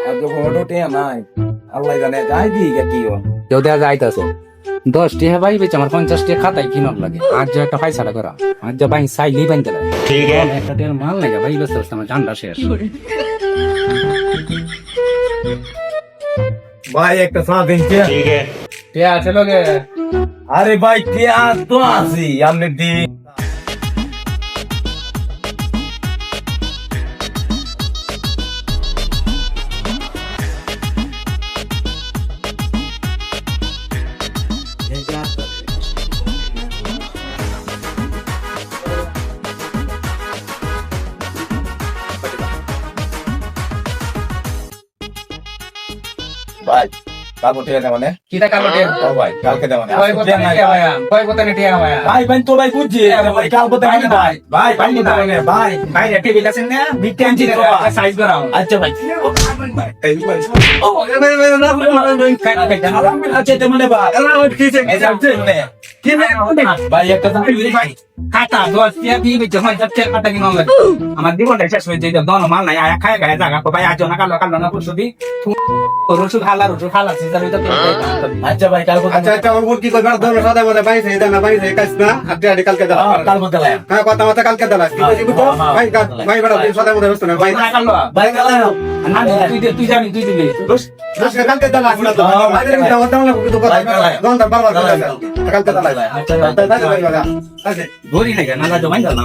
আর তো ফটো টিয়া নাই আল্লাহ জানে যাই দি কি ও কেউ দেয়া যাইতাছো 10 টাকা ভাই বেচ আমার 50 টাকা খাতায় কিনন লাগে আজ যে একটা পয়সাটা করা আজ যে ভাই চাইলেই বানতে লাগে ठीक है একটা টের মাল লাগে ভাই বেচ আমার ঠান্ডা শেষ ভাই একটা চা দিন কে ठीक है টিয়া আছে লগে আরে ভাই টিয়া তো আসি আমনে দি ভাই কালকে টিয়া দেব মানে কিটা কালো টিয়া ও ভাই কালকে দেব মানে কয় কথা টিয়া ভাই কয় কথা টিয়া ভাই ভাই ভাই তো ভাই বুঝছি ভাই কালকে দেব মানে ভাই ভাই ভাই দেব মানে ভাই ভাই টিভি আছেন না বিটেন জি সাইজ করাও আচ্ছা ভাই এই ভাই ও ভাই ভাই না আচ্ছা দেব মানে ভাই কি কি ভাই একটা দাম ভাই খাতা 10 টাকা দিয়ে বেচ হয় সব টাকা কাটা কিনন লাগে আমার জীবনটা শেষ হয়ে যায় দন মাল নাই আয়া খায় গায় জায়গা কো ভাই আজ না কালো না পরশুদি রসু খালা সিজন হইতা আচ্ছা ভাই কালকে আচ্ছা আচ্ছা ওর কি করবার ধরে সাদা বলে ভাই সেই দানা ভাই সেই কাজ না আজকে আদি কালকে দাও কালকে দিলাম হ্যাঁ কথা মতো কালকে দাও কি কইছি বুঝছো ভাই ভাই বড় দিন সাদা মতো বসতো না ভাই ভাই কালকে তুই জানি তুই দিবি আজকে কালকে দাও আসলে তো ভাই এর দাও দাও না কিন্তু কথা দন দর বারবার কালকে দাও আচ্ছা আচ্ছা ভাই আচ্ছা ধরি না না জমাই দাও না